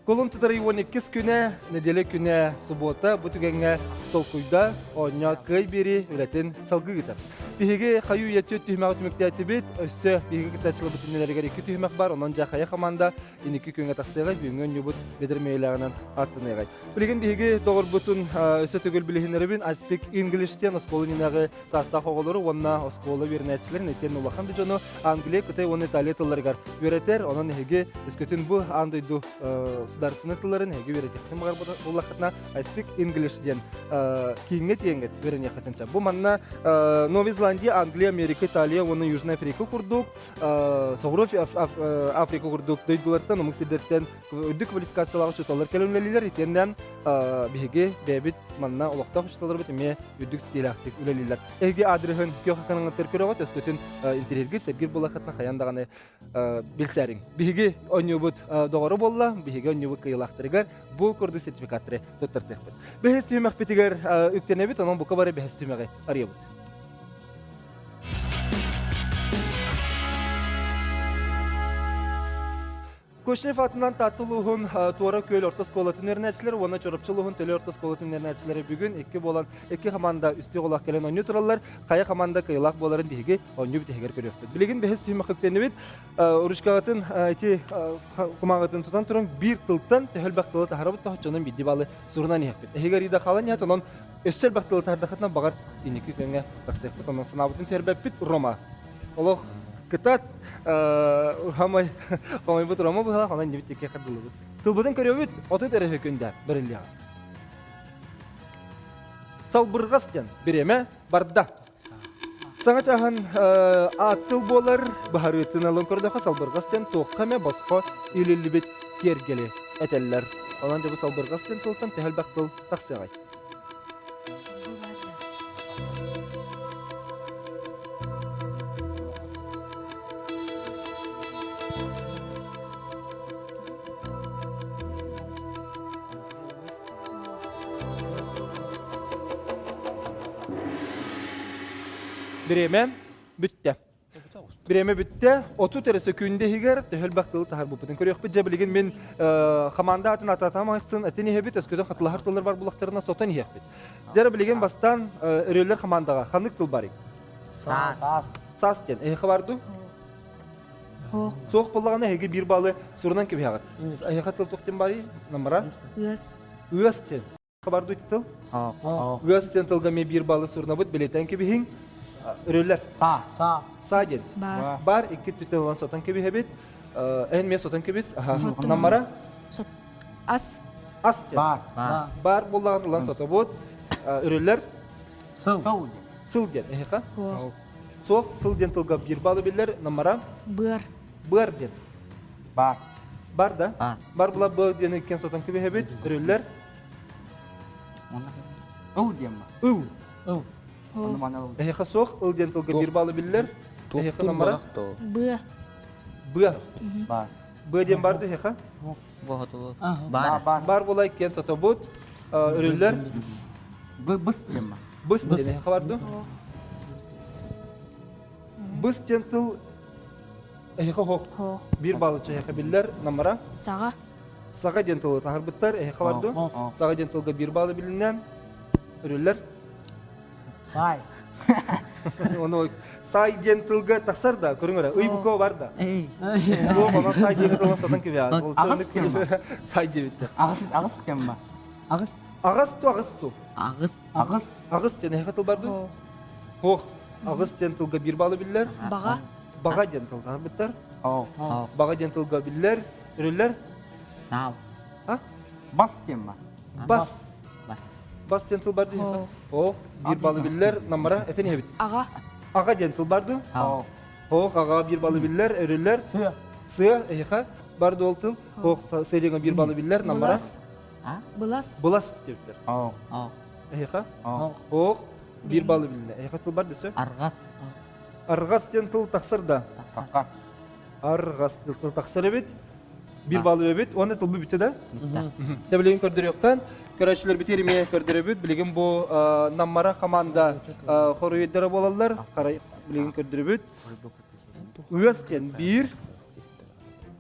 Колун тутары 12 күнә, неделе күнә суббота, бу түгәнгә толкуйда оня кый бери үләтен салгы гитар. Биһиге хаю ятөт түймәгә түмәктә бит, өссе биһиге гитарчылы бүтүннәргә 2 түймәк бар, онан жахая команда 12 күнгә таксыга бүгүн юбут бедермәйләреннән аттыныгы. Билген биһиге тогыр бутун өссе түгел билһинәрбин I speak English тен осколыннагы састав оголору, онна осколы бернәчләр нетен улахан биҗону Англия кытай оны Италия тылларга өйрәтер, онан һеге искөтүн бу андыйду дарсыны тылларын һеге өйрәтер. Кемгәр буллахатна I speak English ден киңгә тиңгә берне хатынча. Бу манна Новая Зеландия, Англия, Америка, Италия, оны Южная Африка курдук, Согров Африка курдук, дойдулардан умыксидеттен өдү квалификациялар чоталар келемлелер итеннән биһиге бәбит манна улакта хушталар бит эме өдүк стилактик үлелилер. Эге адрехын көхкәнең теркөрөгөт өскөтүн интерьергә сергир булахатна хаяндаганы билсәрин. Биһиге онюбут догоры болла, биһиге онюбут кыйлактыргар бу курду сертификаттыры тоттырдык. Бәһәс түймәк битигәр үктәнәбит, анан бу кабары бәһәс түймәгә арыйбыт. Көшнев атынан татылуғын туара көйл орта сколатын өрнәтшілер, оны чорапчылуғын төлі орта сколатын өрнәтшілері бүгін екі команда үсті қолақ келен ойны тұралар, қая команда кыйлақ боларын дейге ойны бітігер көрөкті. Білеген бәхес түймі қөктені бет, ұрышқағатын құмағатын тұтан тұрын бір тылттан тәхіл бақтылы тахарабыт тахытчының бидді балы сұрынан ехпет. Әхегер ида қалан ят, онын өссел бақтылы тахардақатынан бағар енекі көнге тақсықпет, онын сынабытын тербәппет Рома. Олық кытат хамай бут Рома була, ханан небит теке кадылы бут. Тылбыдан көрөбүт, оты терефе көндә берилия. Салбыргастан биреме барда. Саңа чахан атыл болар бахарытын алын көрдөкө салбыргастан тоқкаме басқа илелибет кергеле этеллер. Анан да бу салбыргастан тылтан тәһәл бактыл таксыгай. Биреме бүтте. Биреме бүтте, 30 тересе күнде хигер, төхел бактылы тахар бупытын көрөк бит жабилеген мен команда атын ататам айксын, атыны хебит өскөдө хатлахар тыллар бар булактарына сотан хепит. Жара билеген бастан өрөлөр командага ханык тыл барик. Сас ден. Хабарду? Соқ боллагана хеге бир балы сурунан кеп ягат. Хатыл токтен бари, намара? Үс. Үс ден. Хабарду тыл? Үс ден тылга ме бир балы суруна бут билетен кебиһин. Өрөлөр. Са ден. Бар, iki тутелан сотан кеби хебит. Мен сотан кебис. Намара? Ас. Ас ден. Бар боллаган лан сота бут. Өрөлөр. Сыл ден. Эха? Соқ сыл ден тылга бир балы билер. Намара? Быр. Быр ден. Бар да? Бар була быр ден икен сотан кеби хебит. Өрөлөр. Эха соқ ыл ден тылга бир балы билер. Эха намара? Бы. Бы. Бы ден барды эха? Бар була икен сота бут. Өрөлөр. Быс ден эха барды? Быс ден тыл эха хоқ. Бир балы эха билер. Намара? Сага. Сага ден тылы тахар биттер. Эха барды? Сага ден тылга бир балы билинен. Өрөлөр. Сай. Оны сай ден тылга таксар да, көрүңөр, ыйбуко бар да. Соқ онан сай ден тылга сотан кебе. Агыс кем ба? Сай дебитте. Агыс кем ба? Агыс ден эха тыл барды? Хоқ. Агыс ден тылга бир балы билер. Бага. Бага ден тылга биттер. Бага ден тылга билер. Өрөлөр. Сал. Бас кем ба? Бас ден тыл барды. Хоқ. Бир балы билер. Намара этени хебит. Ага ден тыл барды. Хоқ. Ага бир балы билер. Өрөлөр. Сы. Эха. Барды ол тыл. Хоқ. Сырыга бир балы билер. Намара. Булас дептер. Эха. Хоқ. Бир балы билер. Эха тыл барды сө. Аргас ден тыл таксыр да. Аргас тыл таксыр бит. Бир балы бит. Оны тыл битте да. Тебелеген көрдүрөктөн көрөчүлөр битерме көрдүрөбүт. Билеген бу намара команда хоруйдары болалар. Карай билеген көрдүрөбүт. Үстен бир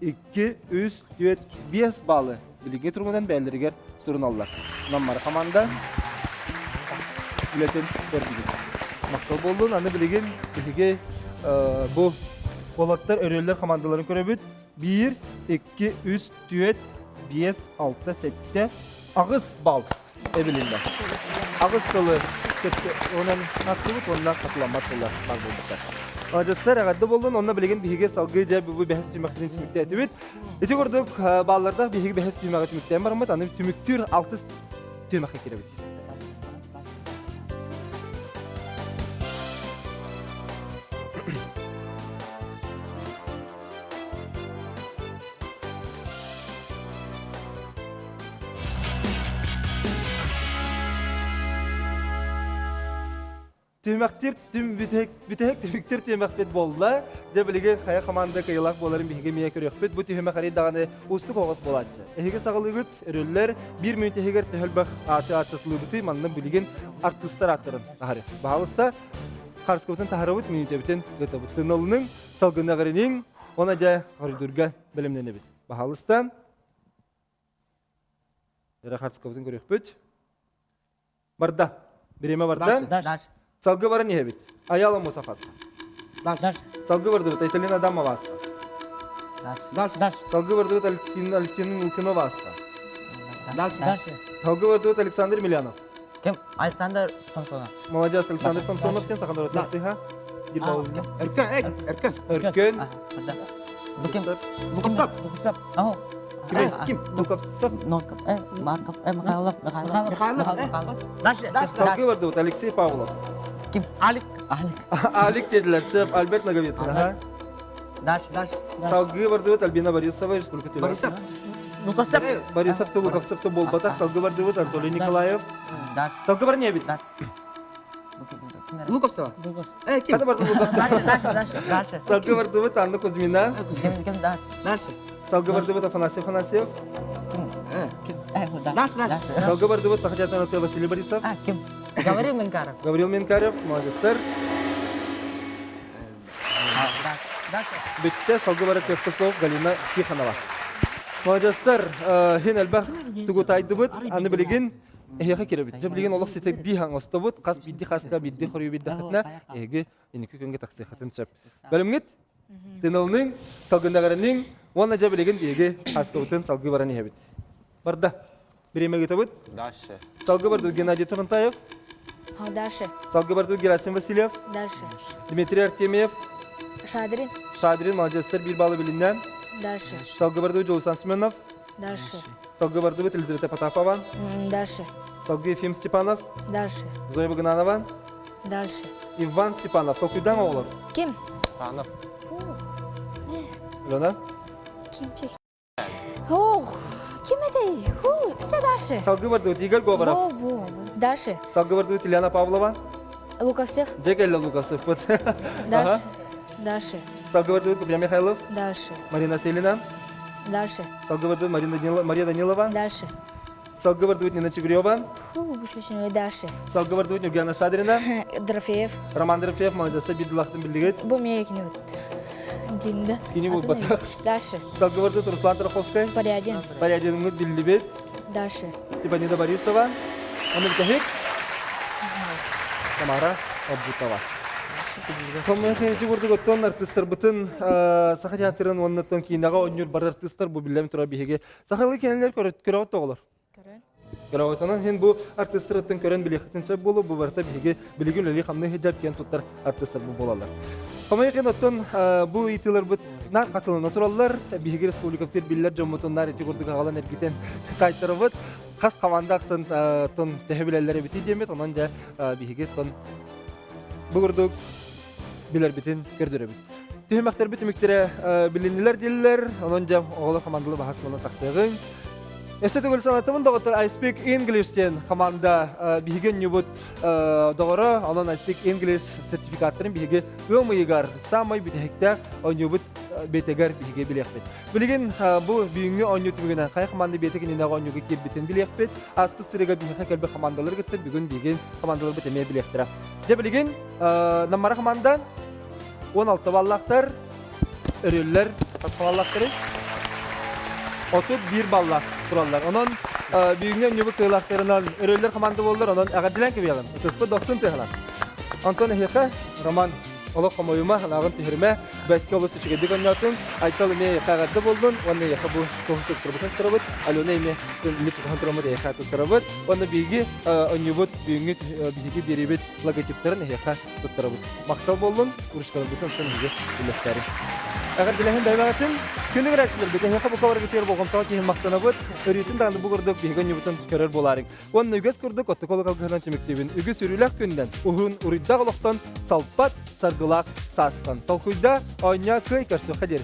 2, 3, 4, 5 balı bilgi turundan belirger sorunallar. Namara komanda biletin verdi. Maktal boldun, anı bilgin bilgi bu Polatlar örüller komandaların körübüt 1, 2, 3, 4, 5, 6, 7 ağız bal ebilinde. Ağız kalı onun hakkılık ondan katılanmak ollar var bulduklar. Ağacıslar ağadda boldun, onunla bilgin bilgi salgıca bu behas tüymakların tümükte etibit. Eti gördük ballarda bilgi behas tüymakların tümükten var ama tanım tümüktür altı tüymakı kirebit. Tüymaktir, tüymektir tüymakbet bolda. Cebiligi kaya komanda kıyılak boların bihige miye körüyakbet. Bu tüymakari dağını ustuk oğuz bolatçı. Ehige sağılığıt, örüller bir müntü ehiger tühülbak atı bitı mandan biligin artıstar attırın. Bahalısta Karskıvıtın taharabıt müntü bitin gıtabıttın olunun salgında garinin ona ca koridorga bilimlerini bit. Bahalısta Karskıvıtın körüyakbet. Barda. Birime barda. Salgı var niye bit? Ayalım o safhası. Dash. Salgı vardı bit. İtalyan adam mı vasıta? Dash. Salgı vardı bit. Aliftin'in ülkeme vasıta. Dash. Salgı vardı bit. Alexander Milyanov. Kim? Alexander Samsonov. Молодец, Alexander Samsonov ken sakandar ötüktü ha? Gir bağılına. Erken. Örkön. Bu kim? Lukovtsov. Oh. Kim? Lukovtsov. Nokap. Markov. Mikhailov. Salgı vardı bit. Alexey Pavlov. Kim? Alik. Alik dediler. Şef Albert Nagovetsina ha? Dash. Salgı vardı bit. Albina Borisova. Respublika Tüyler. Borisov da Lukovtsov da bol batak. Salgı vardı bit. Anatoly Nikolaev. Salgı var niye bit? Lukovtsov. Kim? Hadi vardı Lukovtsov. Salgı vardı bit. Anna Kuzmina. Dash. Salgı vardı bit. Afanasyev. Dash. Salgı vardı bit. Sakhatyat Anatoly Vasily Borisov. Kim? Gavril Minkarov. Gavril Minkarov. Молодецтер. Bitti. Salgı vardı Kostov. Galina Tikhanova. Молодецтер. Hin elbaq tugutaydı bit. Anı biligin. Ehiyaka kirabit. Cebilgin Allah sitek dihan ostabut. Kas biddi khaska biddi khuriyu biddi khatna. Ehge iniki könge taksi khatın çöp. Bölümgit. Tinalning salgındagaranning wana cebilgin ehge khaska butun salgı varani hebit. Barda. Birime gitabut. Dash. Salgı vardı Gennady Torontayev. Dash. Salgı vardı Gerasim Vasilyev. Dash. Dmitry Artemyev. Şadrin. Şadrin Молодецтер bir balı bilinlen. Dash. Salgı vardı Jolsan Smenov. Dash. Salgı vardı Elizaveta Potapova. Dash. Salgı Efim Stepanov. Dash. Zoya Bogdanova. Dash. Ivan Stepanov. Tokyo'dan oğlan. Kim? Anam. Lona. Kim çekti? Kim edey? İçe Dash. Salgı vardı Igor Govarov. Bu. Dash. Salgı vardı Ilyana Pavlova. Lukovtsev. Jegella Lukasov. Dash. Dash. Salgı vardı Gabriel Mikhailov. Dash. Marina Selina. Dash. Salgı vardı Maria Danilova. Dash. Salgı vardı Nina Chigriova. Bu çeşin Dash. Salgı vardı Evgenia Shadrina. Drafeyev. Roman Drafev. Молодецтер bir dulaktın bildiğit. Bu miyekini öt. Dinde. Kini bu batak. Dash. Salgı vardı Ruslan Trokhovskay. Порядин. Paryadin'in dillibet. Dash. Stepanida Borisova. Onu bitahik. Tamara Abutova. Tommy Henry vurdu gotton artistler bütün sahajatırın ondan kinaga oynuyor bar artistler bu bilen tura bihege. Sahalı kendiler köröt oğlar. Körötünün hen bu artistlerin körön bilekhtin sebep bolu bu barta bihege biligünleri hamne hecap ken tuttar artistler bu bolalar. Tommy Henry otton bu itiler bu nar katılan naturallar bihege respublikatir biller jamutunlar eti vurdu galan ergiten kaytarıbıt. Kas kavanda aksan ton tehbilellere biti demet onunca bihege ton bugurduk biler bitin gördürebil. Tühümaktar bitimiktire bilindiler diller, onunca oğlu komandalı bahasmalı taksığın. Estetugul sanatımın Dr. I Speak English diyen komanda bihigen nyubut doğru, onun I Speak English sertifikatların bihige ömüygar samay bitihekte o nyubut betegar bihige bilekbet. Bilgin bu büyüğünü onyu tümügüne kaya komanda betekin ina onyu gikir bitin bilekbet. Askı sırıga bihige kelbe komandaları gittir, bugün bihigen komandaları bitemeye bilektira. Je bilgin namara komanda 16 vallaktar, örüller, kas vallaktarı. 30 bir balla kurallar. Onun büyüğünden nübü kıylaklarından örüller komanda bollar. Onun ağadilen gibi yalan. Tıspı 90 tıhlar. Anton Heka, Roman Ola komoyuma, lağın tihirme, belki olası çıkıdık oynatın. Aytalı ne yakagadda buldun, onu yaka bu tohusuk tırabıtan tırabıt. Alo neyme, limit kontrolü de yaka tırabıt. Onu bilgi, onyubut, büyüğünü bilgi biribit logotiplerin yaka tırabıt. Maktal buldun, uğraşkalı bütün sen bize bilmekleri. Eğer dilehin dayılagatın, kündü güreşçiler bize yaka bu kavara gidiyor bu komtağı kihin maktana bud. Örüyütün dağında bu kurduk, bilgi onyubutun körür boların. Onu ügüz kurduk, otukolu kalkılan çemektebin. Ügüz ürülük günden, uhun uridda gılıqtan salpat sargılaq sastan. Tolkuyda oyna köy karşı kadir.